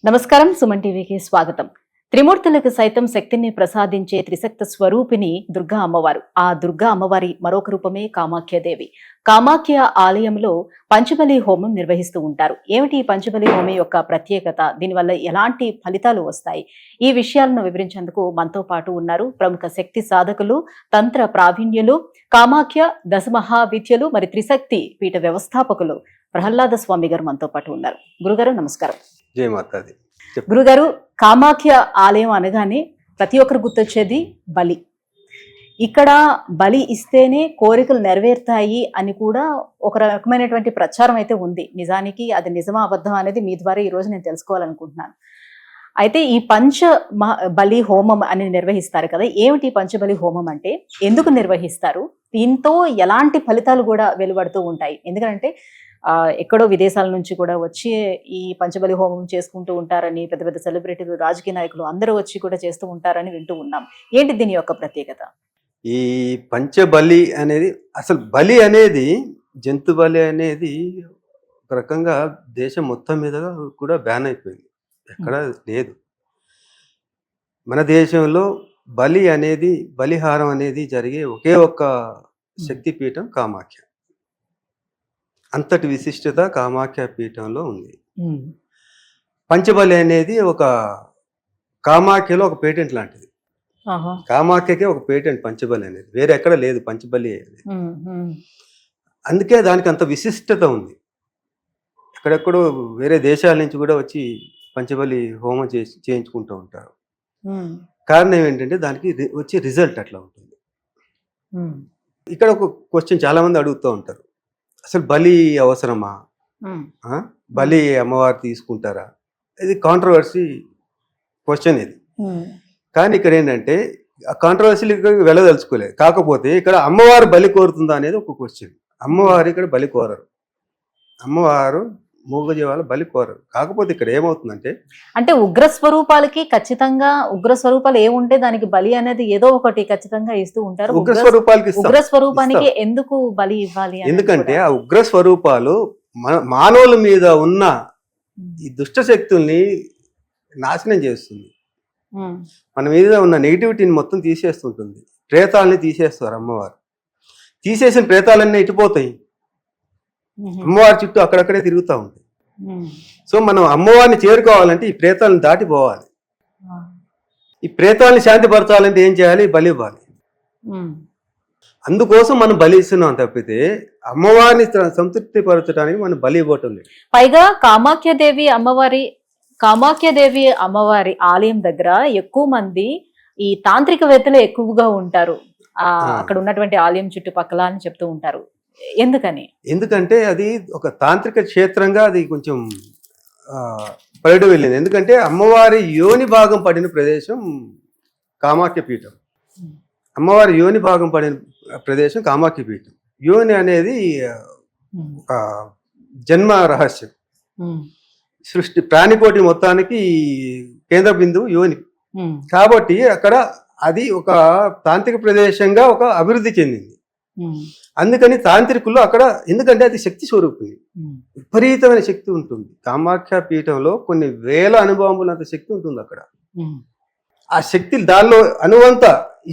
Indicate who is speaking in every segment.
Speaker 1: నమస్కారం. సుమన్ టీవీకి స్వాగతం. త్రిమూర్తులకు సైతం శక్తిని ప్రసాదించే త్రిశక్త స్వరూపిణి దుర్గా అమ్మవారు. ఆ దుర్గా అమ్మవారి మరొక రూపమే కామాఖ్యాదేవి. కామాఖ్య ఆలయంలో పంచబలి హోమం నిర్వహిస్తూ ఉంటారు. ఏమిటి ఈ పంచబలి హోమం యొక్క ప్రత్యేకత, దీనివల్ల ఎలాంటి ఫలితాలు వస్తాయి, ఈ విషయాలను వివరించేందుకు మనతో పాటు ఉన్నారు ప్రముఖ శక్తి సాధకులు, తంత్ర ప్రావీణ్యులు, కామాఖ్య దశమహావిద్యలు మరి త్రిశక్తి పీఠ వ్యవస్థాపకులు ప్రహ్లాద స్వామి గారు మనతో పాటు ఉన్నారు. గురుగారు నమస్కారం.
Speaker 2: జై మాతాది.
Speaker 1: గురుగారు, కామాఖ్య ఆలయం అనగానే ప్రతి ఒక్కరు గుర్తొచ్చేది బలి. ఇక్కడ బలి ఇస్తేనే కోరికలు నెరవేరుతాయి అని కూడా ఒక రకమైనటువంటి ప్రచారం అయితే ఉంది. నిజానికి అది నిజమా అబద్ధం అనేది మీ ద్వారా ఈ రోజు నేను తెలుసుకోవాలనుకుంటున్నాను. అయితే ఈ బలి హోమం అని నిర్వహిస్తారు కదా, ఏమిటి పంచబలి హోమం అంటే, ఎందుకు నిర్వహిస్తారు, దీంతో ఎలాంటి ఫలితాలు కూడా వెలువడుతూ ఉంటాయి? ఎందుకంటే ఎక్కడో విదేశాల నుంచి కూడా వచ్చి ఈ పంచబలి హోమం చేసుకుంటూ ఉంటారని, పెద్ద పెద్ద సెలబ్రిటీలు, రాజకీయ నాయకులు అందరూ వచ్చి కూడా చేస్తూ ఉంటారని వింటూ ఉన్నాం. ఏంటి దీని యొక్క ప్రత్యేకత?
Speaker 2: ఈ పంచబలి అనేది, అసలు బలి అనేది, జంతు బలి అనేది ఒక రకంగా దేశం మొత్తం మీద కూడా బ్యాన్ అయిపోయింది, ఎక్కడ లేదు. మన దేశంలో బలి అనేది, బలిహారం అనేది జరిగే ఒకే ఒక్క శక్తిపీఠం కామాఖ్య. అంతటి విశిష్టత కామాఖ్య పీఠంలో ఉంది. పంచబలి అనేది ఒక కామాఖ్యలో ఒక పేటెంట్ లాంటిది. కామాఖ్యకే ఒక పేటెంట్ పంచబలి అనేది, వేరే ఎక్కడ లేదు పంచబలి అనేది. అందుకే దానికి అంత విశిష్టత ఉంది. ఎక్కడెక్కడో వేరే దేశాల నుంచి కూడా వచ్చి పంచబలి హోమం చేయించుకుంటూ ఉంటారు. కారణం ఏంటంటే దానికి వచ్చే రిజల్ట్ అట్లా ఉంటుంది. ఇక్కడ ఒక క్వశ్చన్ చాలా మంది అడుగుతూ ఉంటారు, అసలు బలి అవసరమా, బలి అమ్మవారు తీసుకుంటారా? ఇది కాంట్రవర్సీ క్వశ్చన్ ఇది. కానీ ఇక్కడ ఏంటంటే ఆ కాంట్రవర్సీలు వెళ్ళదలుచుకోలేదు. కాకపోతే ఇక్కడ అమ్మవారు బలి కోరుతుందా అనేది ఒక క్వశ్చన్. అమ్మవారు ఇక్కడ బలి కోరరు, అమ్మవారు మూగజీవాలు బలి కోరరు. కాకపోతే ఇక్కడ ఏమవుతుందంటే,
Speaker 1: అంటే ఉగ్ర స్వరూపాలకి ఖచ్చితంగా ఉగ్ర స్వరూపాలు ఏముంటే దానికి బలి అనేది ఏదో ఒకటి ఖచ్చితంగా ఇస్తూ ఉంటారు.
Speaker 2: ఉగ్ర స్వరూపాలకి,
Speaker 1: ఉగ్ర స్వరూపానికి ఎందుకు బలి ఇవ్వాలి?
Speaker 2: ఎందుకంటే ఆ ఉగ్ర స్వరూపాలు మానవుల మీద ఉన్న ఈ దుష్ట శక్తుల్ని నాశనం చేస్తుంది. మన మీద ఉన్న నెగిటివిటీని మొత్తం తీసేస్తుంటుంది. ప్రేతాలని తీసేస్తారు అమ్మవారు. తీసేసిన ప్రేతాలన్నీ ఇటుపోతాయి, అమ్మవారి చుట్టూ అక్కడక్కడే తిరుగుతూ ఉంటాయి. సో మనం అమ్మవారిని చేరుకోవాలంటే ఈ ప్రేతాలను దాటిపోవాలి. ఈ ప్రేతాలను శాంతిపరచాలంటే ఏం చేయాలి? బలి ఇవ్వాలి. అందుకోసం మనం బలి ఇస్తున్నాం తప్పితే అమ్మవారిని సంతృప్తి పరచడానికి మనం బలి ఇవ్వటం లేదు.
Speaker 1: పైగా కామాఖ్యదేవి అమ్మవారి ఆలయం దగ్గర ఎక్కువ మంది ఈ తాంత్రికవేత్తలు ఎక్కువగా ఉంటారు, అక్కడ ఉన్నటువంటి ఆలయం చుట్టుపక్కల అని చెప్తూ ఉంటారు. ఎందుకంటే
Speaker 2: అది ఒక తాంత్రిక క్షేత్రంగా అది కొంచెం పైడు వెళ్ళింది. ఎందుకంటే అమ్మవారి యోని భాగం పడిన ప్రదేశం కామాఖ్య పీఠం. అమ్మవారి యోని భాగం పడిన ప్రదేశం కామాఖ్య పీఠం. యోని అనేది ఒక జన్మ రహస్యం. సృష్టి ప్రాణికోటి మొత్తానికి కేంద్ర బిందువు యోని. కాబట్టి అక్కడ అది ఒక తాంత్రిక ప్రదేశంగా ఒక అభివృద్ధి చెందింది. అందుకని తాంత్రికులు అక్కడ, ఎందుకంటే అది శక్తి స్వరూపిణి, విపరీతమైన శక్తి ఉంటుంది. కామాఖ్య పీఠంలో కొన్ని వేల అణుబాంబులంత శక్తి ఉంటుంది అక్కడ. ఆ శక్తి, దానిలో అనువంత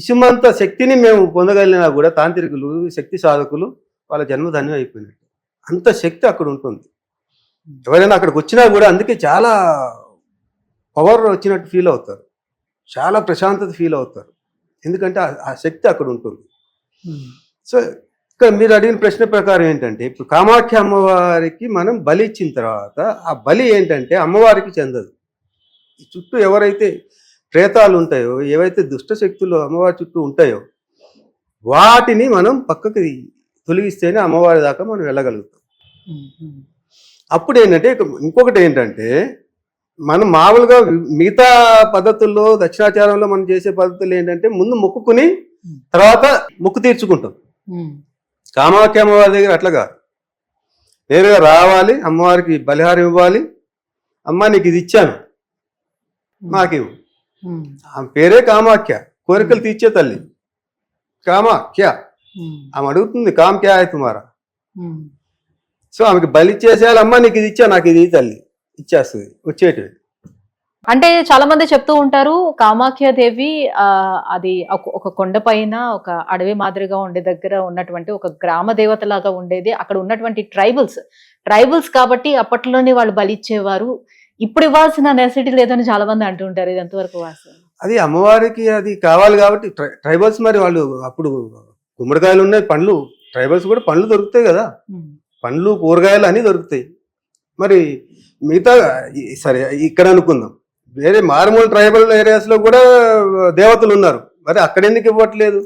Speaker 2: ఇసుమంత శక్తిని మేము పొందగలిగినా కూడా తాంత్రికులు, శక్తి సాధకులు వాళ్ళ జన్మధన్యం అయిపోయినట్టు. అంత శక్తి అక్కడ ఉంటుంది. ఎవరైనా అక్కడికి వచ్చినా కూడా అందుకే చాలా పవర్ వచ్చినట్టు ఫీల్ అవుతారు, చాలా ప్రశాంతత ఫీల్ అవుతారు. ఎందుకంటే ఆ శక్తి అక్కడ ఉంటుంది. సో ఇక్కడ మీరు అడిగిన ప్రశ్న ప్రకారం ఏంటంటే, ఇప్పుడు కామాఖ్య అమ్మవారికి మనం బలి ఇచ్చిన తర్వాత ఆ బలి ఏంటంటే అమ్మవారికి చెందదు. ఈ చుట్టూ ఎవరైతే ప్రేతాలు ఉంటాయో, ఏవైతే దుష్ట శక్తులు అమ్మవారి చుట్టూ ఉంటాయో వాటిని మనం పక్కకి తొలగిస్తేనే అమ్మవారి దాకా మనం వెళ్ళగలుగుతాం. అప్పుడు ఏంటంటే, ఇంకొకటి ఏంటంటే, మనం మామూలుగా మిగతా పద్ధతుల్లో, దక్షిణాచారంలో మనం చేసే పద్ధతులు ఏంటంటే, ముందు మొక్కుకుని తర్వాత మొక్కు తీర్చుకుంటాం. కామాఖ్య అమ్మవారి దగ్గర అట్లా కాదు. నేరుగా రావాలి, అమ్మవారికి బలిహారం ఇవ్వాలి. అమ్మ నీకు ఇది ఇచ్చాను, నాకివ్వు. ఆమె పేరే కామాఖ్య, కోరికలు తీర్చే తల్లి కామాఖ్య. ఆమె అడుగుతుంది, కామ్ క్యా హై తుమారా. సో ఆమెకి బలి ఇచ్చేసేయాలి. అమ్మ నీకు ఇది ఇచ్చా, నాకు ఇది తల్లి ఇచ్చేస్తుంది వచ్చేటివి.
Speaker 1: అంటే చాలా మంది చెప్తూ ఉంటారు కామాఖ్య దేవి అది ఒక కొండ పైన ఒక అడవి మాదిరిగా ఉండే దగ్గర ఉన్నటువంటి ఒక గ్రామ దేవత లాగా ఉండేది. అక్కడ ఉన్నటువంటి ట్రైబల్స్ కాబట్టి అప్పట్లోనే వాళ్ళు బలిచ్చేవారు. ఇప్పుడు ఇవ్వాల్సిన నెసిటీ లేదని చాలా మంది అంటుంటారు. ఇది ఎంతవరకు వాస్తవం?
Speaker 2: అది అమ్మవారికి అది కావాలి కాబట్టి ట్రైబల్స్ మరి వాళ్ళు అప్పుడు గుమ్మడికాయలు ఉన్నాయి, పండ్లు, ట్రైబల్స్ కూడా పండ్లు దొరుకుతాయి కదా, పండ్లు కూరగాయలు అన్నీ దొరుకుతాయి. మరి మిగతా సరే ఇక్కడ అనుకుందాం, వేరే మారుమూల ట్రైబల్ ఏరియాస్ లో కూడా దేవతలు ఉన్నారు, మరి అక్కడ ఎందుకు ఇవ్వట్లేదు?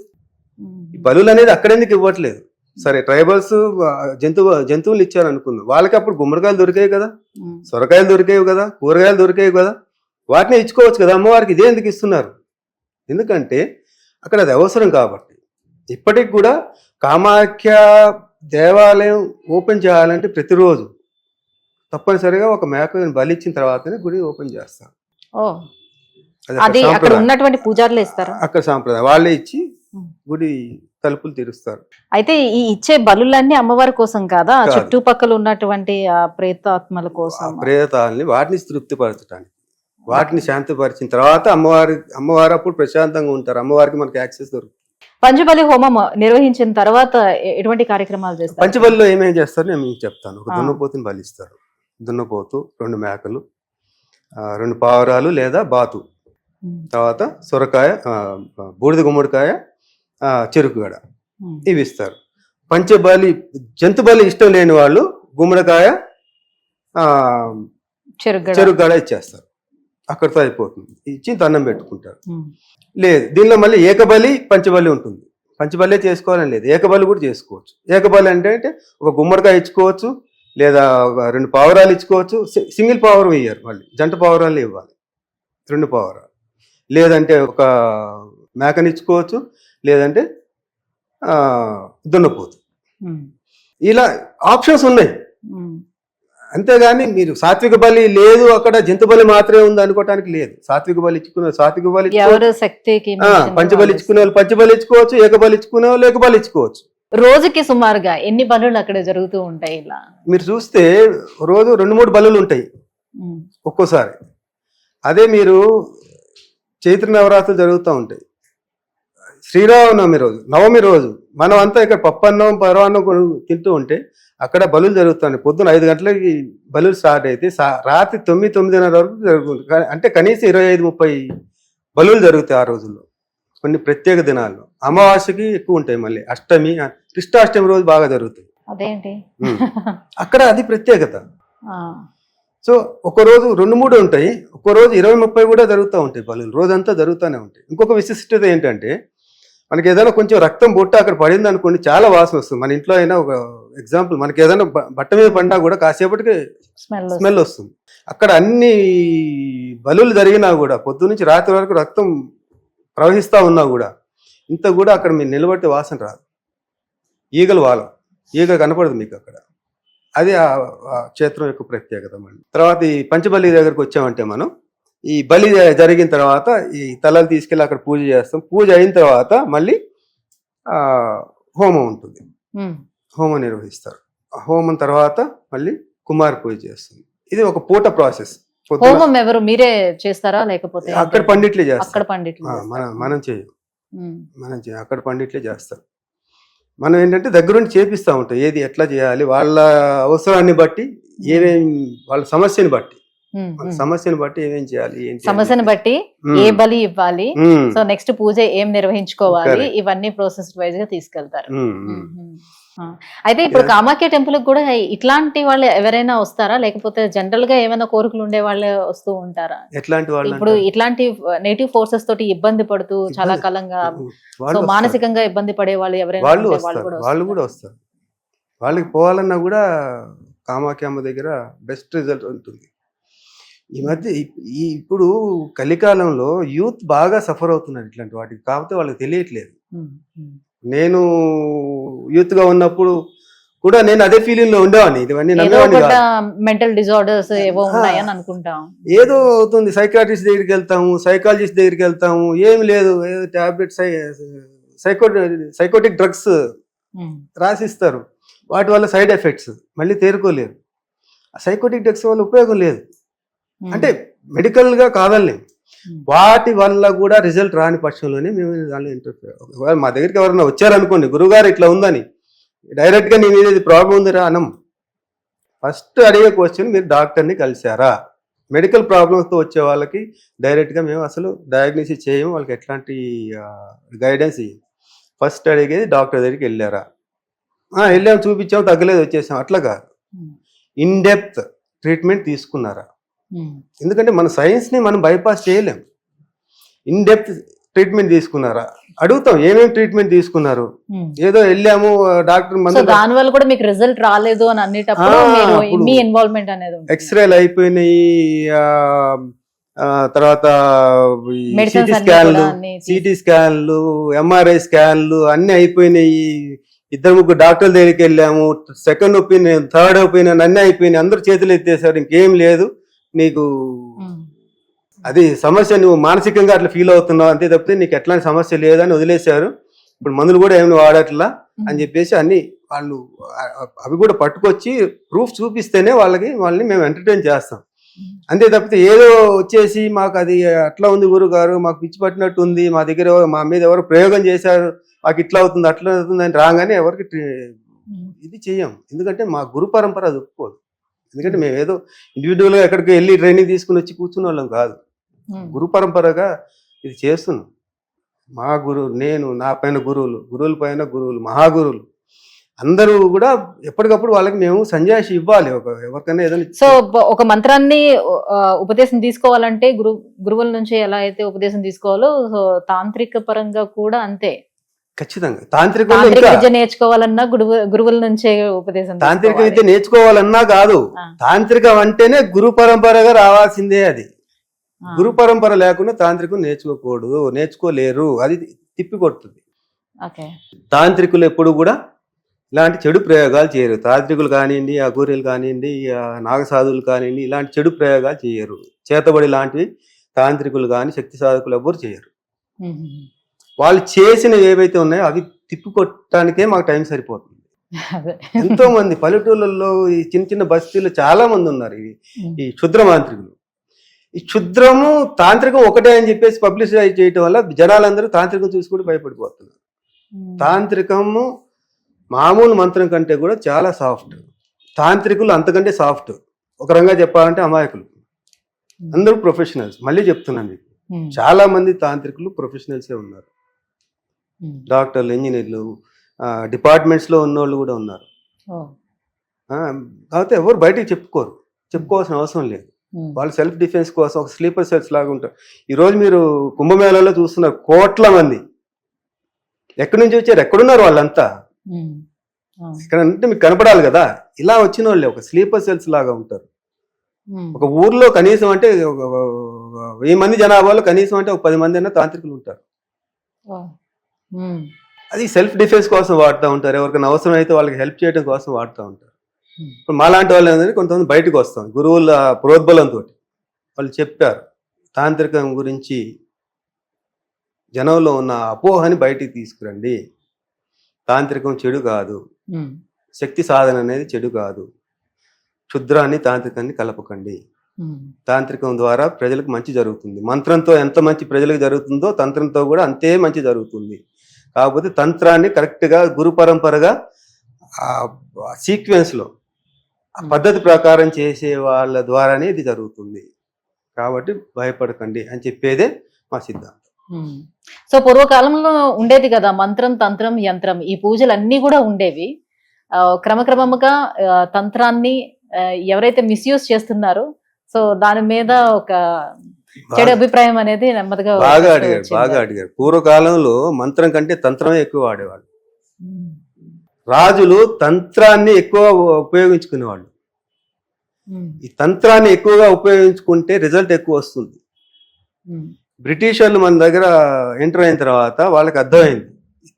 Speaker 2: ఈ బలులు అనేది అక్కడ ఎందుకు ఇవ్వట్లేదు? సరే ట్రైబల్స్ జంతువులు ఇచ్చారు అనుకుందాం, వాళ్ళకి అప్పుడు గుమ్మడికాయలు దొరికాయి కదా, సొరకాయలు దొరికాయి కదా, కూరగాయలు దొరికాయి కదా, వాటిని ఇచ్చుకోవచ్చు కదా. అమ్మవారికి ఇదే ఎందుకు ఇస్తున్నారు? ఎందుకంటే అక్కడ అది అవసరం కాబట్టి. ఇప్పటికి కూడా కామాఖ్య దేవాలయం ఓపెన్ చేయాలంటే ప్రతిరోజు తప్పనిసరిగా ఒక మేకని బలి ఇచ్చిన తర్వాతనే గుడి ఓపెన్ చేస్తారు.
Speaker 1: అది అక్కడ ఉన్నటువంటి పూజారులు ఇస్తారు,
Speaker 2: అక్కడ సాంప్రదాయం వాళ్ళే ఇచ్చి గుడి తలుపులు తెరుస్తారు.
Speaker 1: అయితే ఈ ఇచ్చే బలులన్నీ అమ్మవారి కోసం కాదా, చుట్టుపక్కల ఉన్నటువంటి ప్రేతాత్మల కోసం?
Speaker 2: ప్రేతాలని వాటిని తృప్తిపరచడానికి, వాటిని శాంతిపరిచిన తర్వాత అమ్మవారు అప్పుడు ప్రశాంతంగా ఉంటారు. అమ్మవారికి మనకి యాక్సెస్ దొరుకుతుంది.
Speaker 1: పంచబలి హోమం నిర్వహించిన తర్వాత ఎటువంటి కార్యక్రమాలు చేస్తారు?
Speaker 2: పంచబలిలో ఏమేమి చేస్తారు నేను మీకు చెప్తాను. ఒక దున్నపోతుని బలిస్తారు. దున్నపోతు, 2 మేకలు, 2 పావురాలు లేదా బాతు, తర్వాత సొరకాయ, బూడిద గుమ్మడికాయ, చెరుకుగడ, ఇవి ఇస్తారు. పంచబలి జంతు బలి ఇష్టం లేని వాళ్ళు గుమ్మడికాయ, చెరుకుగడ ఇచ్చేస్తారు. అక్కడితో అయిపోతుంది. ఇచ్చి దండం పెట్టుకుంటారు. లేదు దీనిలో మళ్ళీ ఏకబలి పంచబలి ఉంటుంది. పంచబలి చేసుకోవాలని లేదు, ఏకబలి కూడా చేసుకోవచ్చు. ఏకబలి అంటే ఒక గుమ్మడికాయ ఇచ్చుకోవచ్చు, లేదా 2 పావురాలు ఇచ్చుకోవచ్చు. సింగిల్ పావురం ఇయ్యారు, మళ్ళీ జంట పావురాలు ఇవ్వాలి, 2 పావురాలు. లేదంటే ఒక మేకని ఇచ్చుకోవచ్చు, లేదంటే దున్నపోతు. ఇలా ఆప్షన్స్ ఉన్నాయి. అంతేగాని మీరు సాత్విక బలి లేదు అక్కడ జంతు బలి మాత్రమే ఉంది అనుకోవటానికి లేదు. సాత్విక బలి ఇచ్చుకునే సాత్విక బలి, పంచబలి ఇచ్చుకునే వాళ్ళు పంచబలి ఇచ్చుకోవచ్చు, ఏకబలి ఇచ్చుకునే వాళ్ళు ఏకబలి ఇచ్చుకోవచ్చు.
Speaker 1: రోజుకి సుమారుగా ఎన్ని బలులు అక్కడ జరుగుతూ ఉంటాయి? ఇలా మీరు
Speaker 2: చూస్తే రోజు 2-3 బలులు ఉంటాయి ఒక్కోసారి. అదే మీరు చైత్ర నవరాత్రులు జరుగుతూ ఉంటాయి. శ్రీరామనవమి రోజు, నవమి రోజు మనం అంతా ఇక్కడ పప్పన్నం పరవాన్నం తింటూ ఉంటే అక్కడ బలులు జరుగుతాయి. పొద్దున 5 గంటలకి బలులు స్టార్ట్ అయితే రాత్రి 9-9:30 వరకు జరుగుతుంది. అంటే కనీసం 25-30 బలులు జరుగుతాయి ఆ రోజుల్లో, కొన్ని ప్రత్యేక దినాల్లో. అమావాస్యకి ఎక్కువ ఉంటాయి, మళ్ళీ అష్టమి, కృష్ణాష్టమి రోజు బాగా జరుగుతాయి.
Speaker 1: అదేంటి
Speaker 2: అక్కడ అది ప్రత్యేకత. సో ఒక రోజు 2-3 ఉంటాయి, ఒక్కో రోజు 20-30 కూడా జరుగుతూ ఉంటాయి బలులు, రోజంతా జరుగుతూనే ఉంటాయి. ఇంకొక విశిష్టత ఏంటంటే మనకి ఏదైనా కొంచెం రక్తం బొట్ట అక్కడ పడింది అనుకోండి, చాలా వాసన వస్తుంది. మన ఇంట్లో అయినా ఒక ఎగ్జాంపుల్, మనకి ఏదైనా బట్ట మీద పడినా కూడా కాసేపటికి స్మెల్ వస్తుంది. అక్కడ అన్ని బలులు జరిగినా కూడా పొద్దునుంచి రాత్రి వరకు రక్తం ప్రవహిస్తూ ఉన్నా కూడా ఇంత కూడా అక్కడ మీరు నిలబడితే వాసన రాదు. ఈగ కనపడదు మీకు అక్కడ. అది ఆ క్షేత్రం యొక్క ప్రత్యేకత. మళ్ళీ తర్వాత ఈ పంచబలి దగ్గరకు వచ్చామంటే మనం ఈ బలి జరిగిన తర్వాత ఈ తలలు తీసుకెళ్ళి అక్కడ పూజ చేస్తాం. పూజ అయిన తర్వాత మళ్ళీ హోమం ఉంటుంది, హోమం నిర్వహిస్తారు. హోమం తర్వాత మళ్ళీ కుమార్ పూజ చేస్తుంది. ఇది ఒక పూట ప్రాసెస్.
Speaker 1: హోమం ఎవరు మీరే చేస్తారా లేకపోతే
Speaker 2: అక్కడ పండిట్లే చేస్తారు?
Speaker 1: అక్కడ పండిట్లు
Speaker 2: మనం చేయం, అక్కడ పండిట్లే చేస్తారు. మనం ఏంటంటే దగ్గరుండి చేపిస్తూ ఉంటాం, ఏది ఎట్లా చేయాలి, వాళ్ళ అవసరాన్ని బట్టి, వాళ్ళ సమస్యని బట్టి ఏమేం చేయాలి,
Speaker 1: సమస్యను బట్టి ఏ బలి ఇవ్వాలి, సో నెక్స్ట్ పూజ ఏం నిర్వహించుకోవాలి, ఇవన్నీ ప్రాసెస్ వైజ్ గా తీసుకెళ్తారు. అయితే ఇప్పుడు కామాఖ్య టెంపుల్ కూడా ఇట్లాంటి వాళ్ళు ఎవరైనా వస్తారా, లేకపోతే జనరల్ గా ఏమైనా కోరికలు ఉండే వాళ్ళే వస్తూ ఉంటారా?
Speaker 2: ఎట్లాంటి వాళ్ళు?
Speaker 1: ఇప్పుడు ఇట్లాంటి నేటివ్ ఫోర్సెస్ తోటి ఇబ్బంది పడుతూ చాలా కాలంగా మానసికంగా ఇబ్బంది పడే వాళ్ళు ఎవరైనా
Speaker 2: వాళ్ళు కూడా వస్తారు. వాళ్ళకి పోవాలన్నా కూడా కామాఖ్య అమ్మ దగ్గర బెస్ట్ రిజల్ట్ ఉంటుంది. ఈ మధ్య ఇప్పుడు కలికాలంలో యూత్ బాగా సఫర్ అవుతున్నారు ఇట్లాంటి వాటికి, కాకపోతే వాళ్ళకి తెలియట్లేదు. నేను యూత్ గా ఉన్నప్పుడు కూడా నేను అదే ఫీలింగ్ లో ఉండేవాడిని. ఇవన్నీ
Speaker 1: మెంటల్ డిజార్డర్స్ ఏవో ఉన్నాయని అనుకుంటాం.
Speaker 2: ఏదో అవుతుంది, సైకాట్రిస్ట్ దగ్గరికి వెళ్తాము, సైకాలజిస్ట్ దగ్గరికి వెళ్తాము, ఏమి లేదు, ఏదో టాబ్లెట్ సైకోటిక్ డ్రగ్స్ రాసిస్తారు. వాటి వల్ల సైడ్ ఎఫెక్ట్స్, మళ్ళీ తేరుకోలేరు. ఆ సైకోటిక్ డ్రగ్స్ వల్ల ఉపయోగం లేదు. అంటే మెడికల్గా కాదలేం, వాటి వల్ల కూడా రిజల్ట్ రాని పక్షంలోనే మేము దానిలో ఇంటర్ఫియర్. ఒకవేళ మా దగ్గరికి ఎవరైనా వచ్చారనుకోండి, గురువుగారు ఇట్లా ఉందని, డైరెక్ట్గా నీ మీద ఇది ప్రాబ్లం ఉందిరా అనం. ఫస్ట్ అడిగే క్వశ్చన్, మీరు డాక్టర్ని కలిశారా? మెడికల్ ప్రాబ్లమ్స్తో వచ్చే వాళ్ళకి డైరెక్ట్గా మేము అసలు డయాగ్నోసిస్ చేయము, వాళ్ళకి ఎట్లాంటి గైడెన్స్ ఇయ్యం. ఫస్ట్ అడిగేది డాక్టర్ దగ్గరికి వెళ్ళారా, వెళ్ళాము, చూపించాము, తగ్గలేదు, వచ్చేసాం, అట్లా కాదు. ఇన్ డెప్త్ ట్రీట్మెంట్ తీసుకున్నారా? ఎందుకంటే మన సైన్స్ని మనం బైపాస్ చేయలేం. ఇన్ డెప్త్ ట్రీట్మెంట్ తీసుకున్నారా అడుగుతాం. ఏమేమి ట్రీట్మెంట్ తీసుకున్నారు? ఏదో వెళ్ళాము డాక్టర్
Speaker 1: దాని వల్ల కూడా మీకు రిజల్ట్ రాలేదు అని అనేటప్పుడు మీ ఇన్వాల్వ్మెంట్ అనేది
Speaker 2: ఎక్స్రేలు అయిపోయినాయి, తర్వాత సిటీ స్కాన్లు, ఎంఆర్ఐ స్కాన్లు అన్ని అయిపోయినాయి. 2-3 డాక్టర్ల దగ్గరికి వెళ్ళాము, సెకండ్ ఒపీనియన్, థర్డ్ ఒపీనియన్ అన్ని అయిపోయినాయి. అందరు చేతులు ఎత్తేసారు, ఇంకేం లేదు నీకు, అది సమస్య, నువ్వు మానసికంగా అట్లా ఫీల్ అవుతున్నావు అంతే తప్పితే నీకు ఎట్లాంటి సమస్య లేదని వదిలేశారు. ఇప్పుడు మందులు కూడా ఏమి వాడట్లా అని చెప్పేసి అన్ని వాళ్ళు అవి కూడా పట్టుకొచ్చి ప్రూఫ్ చూపిస్తేనే వాళ్ళని మేము ఎంటర్టైన్ చేస్తాం. అంతే తప్పితే ఏదో వచ్చేసి మాకు అది అట్లా ఉంది గురుగారు, మాకు పిచ్చి పట్టినట్టు ఉంది, మా దగ్గర మా మీద ఎవరు ప్రయోగం చేశారు, మాకు ఇట్లా అవుతుంది అట్లా అవుతుంది అని రాగానే ఎవరికి ఇది చెయ్యం. ఎందుకంటే మా గురు పరంపర అది ఒప్పుకోదు. ఎందుకంటే మేము ఏదో ఇండివిజువల్గా ఎక్కడికి వెళ్ళి ట్రైనింగ్ తీసుకుని వచ్చి కూర్చున్న వాళ్ళం కాదు, గురు పరంపరగా ఇది చేస్తున్నాం. మా గురువు, నేను, నా పైన గురువులు, గురువుల పైన గురువులు, మహాగురువులు అందరూ కూడా ఎప్పటికప్పుడు వాళ్ళకి మేము సంజాయిషి ఇవ్వాలి. ఎవరికైనా ఏదైనా
Speaker 1: సో ఒక మంత్రాన్ని ఉపదేశం తీసుకోవాలంటే గురువుల నుంచి ఎలా అయితే ఉపదేశం తీసుకోవాలో, సో తాంత్రిక పరంగా కూడా అంతే.
Speaker 2: ఖచ్చితంగా తాంత్రిక
Speaker 1: విద్య నేర్చుకోవాలన్నా గురువుల నుంచే ఉపదేశం.
Speaker 2: తాంత్రిక విద్య నేర్చుకోవాలన్నా కాదు, తాంత్రికం అంటేనే గురు పరంపరగా రావాల్సిందే. అది గురు పరంపర లేకుండా తాంత్రికం నేర్చుకోలేరు, అది తిప్పికొడుతుంది. తాంత్రికులు ఎప్పుడు కూడా ఇలాంటి చెడు ప్రయోగాలు చేయరు. తాంత్రికులు కానివ్వండి, అఘోరీలు కానివ్వండి, నాగసాధువులు కానివ్వండి, ఇలాంటి చెడు ప్రయోగాలు చేయరు. చేతబడి లాంటివి తాంత్రికులు కానీ శక్తి సాధకులు ఎవ్వరు చేయరు. వాళ్ళు చేసినవి ఏవైతే ఉన్నాయో అవి తిప్పికొట్టడానికే మాకు టైం సరిపోతుంది. ఎంతో మంది పల్లెటూళ్ళల్లో, ఈ చిన్న చిన్న బస్తీల్లో చాలా మంది ఉన్నారు ఈ క్షుద్ర మాంత్రికులు. ఈ క్షుద్రము తాంత్రికం ఒకటే అని చెప్పేసి పబ్లిసిటీ చేయటం వల్ల జనాలందరూ తాంత్రికం చూసుకుంటూ భయపడిపోతున్నారు. తాంత్రికము మామూలు మంత్రం కంటే కూడా చాలా సాఫ్ట్, తాంత్రికులు అంతకంటే సాఫ్ట్. ఒక రంగా చెప్పాలంటే అమాయకులు. అందరూ ప్రొఫెషనల్స్. మళ్ళీ చెప్తున్నాను మీకు, చాలా మంది తాంత్రికులు ప్రొఫెషనల్సే ఉన్నారు. డాక్టర్లు, ఇంజనీర్లు, డిపార్ట్మెంట్స్లో ఉన్నోళ్ళు కూడా ఉన్నారు. కాకపోతే ఎవరు బయటికి చెప్పుకోవాల్సిన అవసరం లేదు. వాళ్ళు సెల్ఫ్ డిఫెన్స్ కోసం ఒక స్లీపర్ సెల్స్ లాగా ఉంటారు. ఈరోజు మీరు కుంభమేళాలో చూస్తున్నారు, కోట్ల మంది ఎక్కడి నుంచి వచ్చారు, ఎక్కడున్నారు వాళ్ళంతా? ఇక్కడ అంటే మీకు కనపడాలి కదా. ఇలా వచ్చిన వాళ్ళే ఒక స్లీపర్ సెల్స్ లాగా ఉంటారు. ఒక ఊర్లో కనీసం అంటే 1000 మంది జనాభాలో కనీసం అంటే ఒక 10 మంది అయినా తాంత్రికులు ఉంటారు. అది సెల్ఫ్ డిఫెన్స్ కోసం వాడుతూ ఉంటారు. ఎవరికైనా అవసరం అయితే వాళ్ళకి హెల్ప్ చేయడం కోసం వాడుతూ ఉంటారు. ఇప్పుడు మాలాంటి వాళ్ళు ఏంటంటే కొంతమంది బయటకు వస్తాం గురువుల ప్రోద్బలంతో. వాళ్ళు చెప్పారు తాంత్రికం గురించి, జనంలో ఉన్న అపోహని బయటికి తీసుకురండి. తాంత్రికం చెడు కాదు, శక్తి సాధన అనేది చెడు కాదు, క్షుద్రాన్ని తాంత్రికాన్ని కలపకండి. తాంత్రికం ద్వారా ప్రజలకు మంచి జరుగుతుంది. మంత్రంతో ఎంత మంచి ప్రజలకు జరుగుతుందో తంత్రంతో కూడా అంతే మంచి జరుగుతుంది. కాకపోతే తంత్రాన్ని కరెక్ట్గా గురు పరంపరగా సీక్వెన్స్లో పద్ధతి ప్రకారం చేసే వాళ్ళ ద్వారానే ఇది జరుగుతుంది. కాబట్టి భయపడకండి అని చెప్పేదే మా సిద్ధాంతం.
Speaker 1: సో పూర్వకాలంలో ఉండేది కదా మంత్రం, తంత్రం, యంత్రం, ఈ పూజలు అన్నీ కూడా ఉండేవి. క్రమక్రమముగా తంత్రాన్ని ఎవరైతే మిస్యూజ్ చేస్తున్నారో సో దాని మీద ఒక చెడు అభిప్రాయం అనేది నెమ్మదిగా
Speaker 2: బాగా అడిగారు. పూర్వకాలంలో మంత్రం కంటే తంత్రమే ఎక్కువ వాడేవాళ్ళు. రాజులు తంత్రాన్ని ఎక్కువ ఉపయోగించుకునేవాళ్ళు. ఈ తంత్రాన్ని ఎక్కువగా ఉపయోగించుకుంటే రిజల్ట్ ఎక్కువ వస్తుంది. బ్రిటిషర్లు మన దగ్గర ఎంటర్ అయిన తర్వాత వాళ్ళకి అర్థమైంది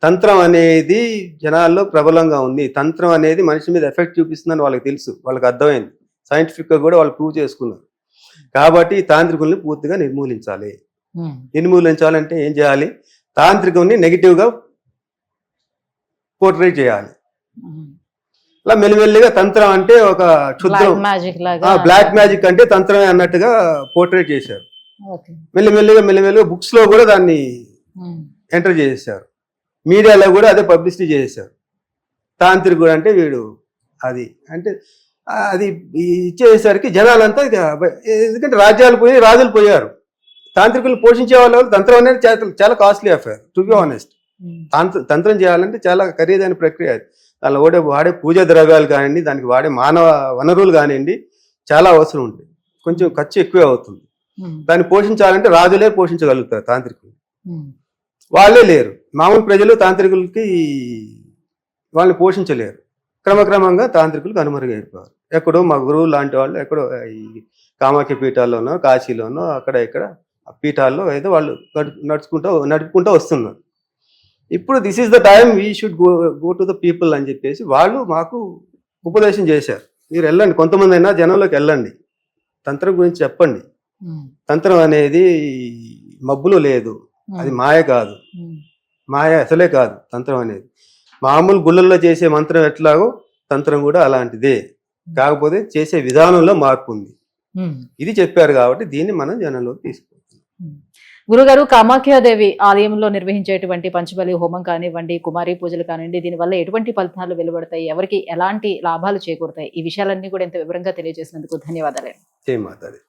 Speaker 2: తంత్రం అనేది జనాల్లో ప్రబలంగా ఉంది, తంత్రం అనేది మనిషి మీద ఎఫెక్ట్ చూపిస్తుందని వాళ్ళకి తెలుసు. వాళ్ళకి అర్థమైంది, సైంటిఫిక్గా కూడా వాళ్ళు ప్రూవ్ చేసుకున్నారు. కాబట్టి ఈ తాంత్రికుల్ని పూర్తిగా నిర్మూలించాలి. నిర్మూలించాలంటే ఏం చేయాలి? తాంత్రికుల్ని నెగిటివ్గా పోర్ట్రేట్ చేయాలి. అలా మెల్లిమెల్లిగా తంత్రం అంటే ఒక క్షుద్రం,
Speaker 1: మ్యాజిక్ లాగా.
Speaker 2: బ్లాక్ మ్యాజిక్ అంటే తంత్రమే అన్నట్టుగా పోర్ట్రేట్ చేశారు.
Speaker 1: ఓకే.
Speaker 2: మెల్లిమెల్లిగా బుక్స్ లో కూడా దాన్ని ఎంటర్ చేసేసారు. మీడియాలో కూడా అదే పబ్లిసిటీ చేసేసారు. తాంత్రికుడు అంటే వీడు అది అంటే అది ఇచ్చేసరికి జనాలంతా ఎందుకంటే రాజులు పోయారు. తాంత్రికులు పోషించే వాళ్ళు తంత్రం అనేది చాలా costly affair to be honest. తంత్రం చేయాలంటే చాలా ఖరీదైన ప్రక్రియ. దానిలో వాడే పూజా ద్రవ్యాలు కానివ్వండి, దానికి వాడే మానవ వనరులు కానివ్వండి, చాలా అవసరం ఉంటుంది. కొంచెం ఖర్చు ఎక్కువే అవుతుంది. దాన్ని పోషించాలంటే రాజులే పోషించగలుగుతారు తాంత్రికులు. వాళ్ళే లేరు. మామూలు ప్రజలు తాంత్రికులకి వాళ్ళని పోషించలేరు. క్రమక్రమంగా తాంత్రికులకు కనుమరుగైపోయారు. ఎక్కడో మా గురువు లాంటి వాళ్ళు ఎక్కడో ఈ కామాఖ్య పీఠాల్లోనో, కాశీలోనో అక్కడ ఇక్కడ పీఠాల్లో ఏదో వాళ్ళు నడుపుకుంటూ వస్తున్నారు. ఇప్పుడు this is the time we should go to the people అని చెప్పేసి వాళ్ళు మాకు ఉపదేశం చేశారు. మీరు వెళ్ళండి, కొంతమంది అయినా జనంలోకి వెళ్ళండి, తంత్రం గురించి చెప్పండి. తంత్రం అనేది మబ్బులో లేదు, అది మాయ కాదు, మాయ అసలే కాదు. తంత్రం అనేది మామూలు గుళ్ళల్లో చేసే మంత్రం ఎట్లాగో తంత్రం కూడా అలాంటిదే, కాకపోతే చేసే విధానంలో మార్పు ఉంది. ఇది చెప్పారు కాబట్టి దీన్ని మనం జనంలోకి తీసుకుంటాం.
Speaker 1: గురుగారు, కామాఖ్యాదేవి ఆలయంలో నిర్వహించేటువంటి పంచబలి హోమం కానివ్వండి, కుమారి పూజలు కానివ్వండి, దీనివల్ల ఎటువంటి ఫలితాలు వెలువడతాయి, ఎవరికి ఎలాంటి లాభాలు చేకూరుతాయి, ఈ విషయాలన్నీ కూడా ఇంత వివరంగా తెలియజేసినందుకు ధన్యవాదాలు.
Speaker 2: జై మాతాది.